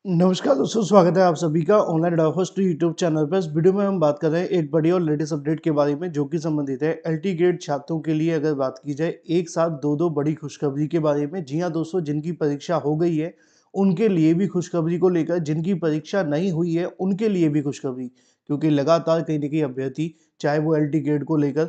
नमस्कार दोस्तों, स्वागत है आप सभी का ऑनलाइन एडवाफर्स्ट यूट्यूब चैनल पर। इस वीडियो में हम बात कर रहे हैं एक बड़ी और लेटेस्ट अपडेट के बारे में जो कि संबंधित है एलटी ग्रेड छात्रों के लिए। अगर बात की जाए एक साथ दो बड़ी खुशखबरी के बारे में। जी हाँ दोस्तों, जिनकी परीक्षा हो गई है उनके लिए भी खुशखबरी को लेकर, जिनकी परीक्षा नहीं हुई है उनके लिए भी खुशखबरी, क्योंकि लगातार कहीं ना कहीं अभ्यर्थी, चाहे वो एलटी ग्रेड को लेकर,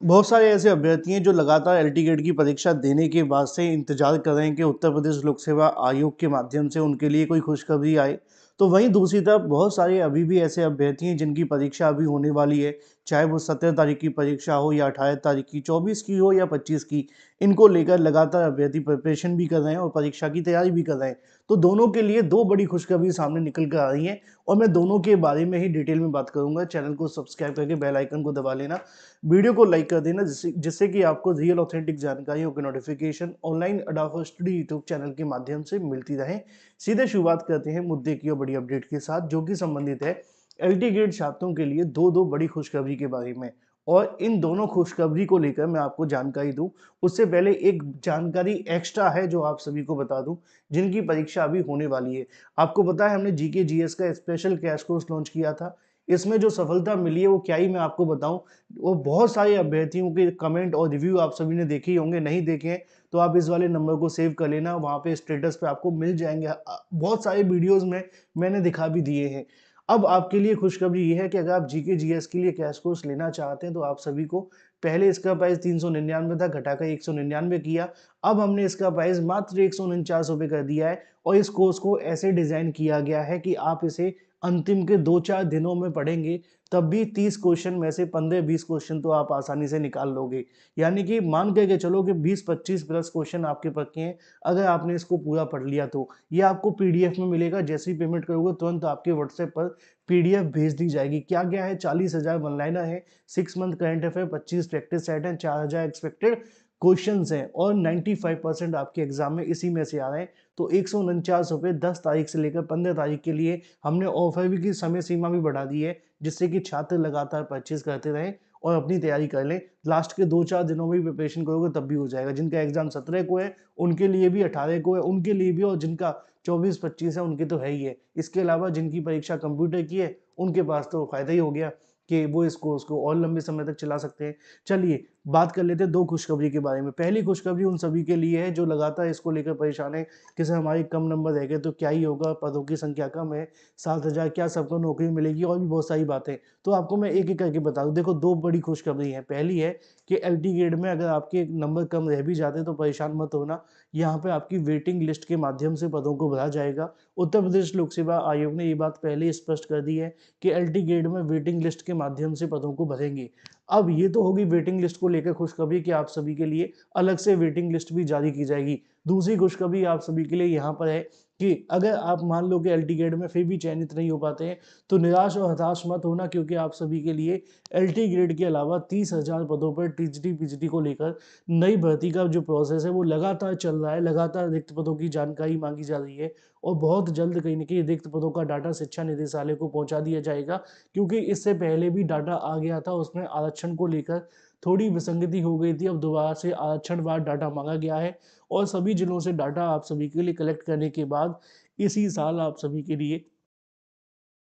बहुत सारे ऐसे अभ्यर्थी हैं जो लगातार एलटी ग्रेड की परीक्षा देने के बाद से इंतजार कर रहे हैं कि उत्तर प्रदेश लोक सेवा आयोग के माध्यम से उनके लिए कोई खुशखबरी आए। तो वहीं दूसरी तरफ बहुत सारे अभी भी ऐसे अभ्यर्थी हैं जिनकी परीक्षा अभी होने वाली है, चाहे वो 17 तारीख की परीक्षा हो या 18 तारीख की, 24 की हो या 25 की। इनको लेकर लगातार अभ्यर्थी प्रिपरेशन भी कर रहे हैं और परीक्षा की तैयारी भी कर रहे हैं। तो दोनों के लिए दो बड़ी खुशखबरी सामने निकल कर आ रही है और मैं दोनों के बारे में ही डिटेल में बात करूंगा। चैनल को सब्सक्राइब करके बेल आइकन को दबा लेना, वीडियो को लाइक कर देना, जिससे जिससे कि आपको रियल ऑथेंटिक जानकारियों की नोटिफिकेशन ऑनलाइन अडाफर स्टडी यूट्यूब चैनल के माध्यम से मिलती रहे। सीधे शुरुआत करते हैं मुद्दे की और बड़ी अपडेट के साथ, जो कि संबंधित है एलटी ग्रेड छात्रों के लिए दो बड़ी खुशखबरी के बारे में। और इन दोनों खुशखबरी को लेकर मैं आपको जानकारी दूं, उससे पहले एक जानकारी एक्स्ट्रा है जो आप सभी को बता दूं, जिनकी परीक्षा अभी होने वाली है। आपको पता है हमने जीके जीएस का स्पेशल क्रैश कोर्स लॉन्च किया था। इसमें जो सफलता मिली है वो क्या ही मैं आपको बताऊं। वो बहुत सारे अभ्यर्थियों के कमेंट और रिव्यू आप सभी ने देखे ही होंगे, नहीं देखे हैं तो आप इस वाले नंबर को सेव कर लेना, वहाँ पे स्टेटस पे आपको मिल जाएंगे। बहुत सारे वीडियोस में मैंने दिखा भी दिए हैं। अब आपके लिए खुशखबरी ये है कि अगर आप जीके जीएस के लिए क्रैश कोर्स लेना चाहते हैं तो आप सभी को, पहले इसका प्राइस 399 था, घटाकर 199 किया। अब हमने इसका प्राइस मात्र 149 रुपये कर दिया है और इस कोर्स को ऐसे डिजाइन किया गया है कि आप इसे अंतिम के 2-4 दिनों में पढ़ेंगे तब भी 30 क्वेश्चन में से 15-20 क्वेश्चन तो आप आसानी से निकाल लोगे। यानी कि मान के चलो कि 20-25 प्लस क्वेश्चन आपके पक्के हैं अगर आपने इसको पूरा पढ़ लिया तो। ये आपको पीडीएफ में मिलेगा, जैसे ही पेमेंट करोगे तुरंत आपके व्हाट्सएप पर पीडीएफ भेज दी जाएगी। क्या क्या है, 40,000 वन लाइनर है, 6 month current affair, 25 practice set है, 4,000 एक्सपेक्टेड क्वेश्चंस हैं और 95% आपके एग्जाम में इसी में से आ रहे हैं। तो 149 रुपये 10 तारीख से लेकर 15 तारीख के लिए हमने ऑफर भी की समय सीमा भी बढ़ा दी है, जिससे कि छात्र लगातार परचेज करते रहें और अपनी तैयारी कर लें। लास्ट के 2-4 दिनों में भी प्रिपरेशन करोगे तब भी हो जाएगा। जिनका एग्जाम 17 को है उनके लिए भी, 18 को है उनके लिए भी, और जिनका 24-25 है उनके तो है ही है। इसके अलावा जिनकी परीक्षा कंप्यूटर की है उनके पास तो फायदा ही हो गया कि वो इस कोर्स को और लंबे समय तक चला सकते हैं। चलिए बात कर लेते हैं दो खुशखबरी के बारे में। पहली खुशखबरी उन सभी के लिए है जो लगातार इसको लेकर परेशान है कि सर हमारे कम नंबर रह गए तो क्या ही होगा, पदों की संख्या कम है, 7,000 क्या सबको नौकरी मिलेगी, और भी बहुत सारी बातें। तो आपको मैं एक एक करके बता दूं। देखो, दो बड़ी खुशखबरी है। पहली है कि एलटी ग्रेड में अगर आपके नंबर कम रह भी जाते हैं तो परेशान मत होना, यहाँ पे आपकी वेटिंग लिस्ट के माध्यम से पदों को भरा जाएगा। उत्तर प्रदेश लोक सेवा आयोग ने ये बात पहले ही स्पष्ट कर दी है कि एलटी ग्रेड में वेटिंग लिस्ट के माध्यम से पदों को भरेंगे। अब ये तो होगी वेटिंग लिस्ट को लेकर खुशखबरी कि आप सभी के लिए अलग से वेटिंग लिस्ट भी जारी की जाएगी। दूसरी खुशखबरी आप सभी के लिए यहाँ पर है कि अगर आप मान लो कि एलटी ग्रेड में फिर भी चयनित नहीं हो पाते हैं तो निराश और हताश मत होना, क्योंकि आप सभी के लिए एलटी ग्रेड के अलावा 30,000 पदों पर टीजीटी पीजीटी को लेकर नई भर्ती का जो प्रोसेस है वो लगातार चल रहा है। लगातार रिक्त पदों की जानकारी मांगी जा रही है और बहुत जल्द कहीं ना कहीं रिक्त पदों का डाटा शिक्षा निदेशालय को पहुंचा दिया जाएगा, क्योंकि इससे पहले भी डाटा आ गया था, उसमें आरक्षण को लेकर थोड़ी विसंगति हो गई थी। अब दोबारा से आरक्षणवार डाटा मांगा गया है और सभी जिलों से डाटा आप सभी के लिए कलेक्ट करने के बाद इसी साल आप सभी के लिए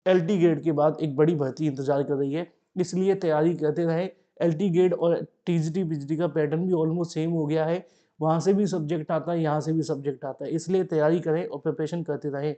एलटी ग्रेड के बाद एक बड़ी भर्ती इंतजार कर रही है। इसलिए तैयारी करते रहे। एलटी ग्रेड और टीजीटी पीजीटी का पैटर्न भी ऑलमोस्ट सेम हो गया है, वहां से भी सब्जेक्ट आता है, यहाँ से भी सब्जेक्ट आता है, इसलिए तैयारी करें और प्रिपरेशन करते रहें।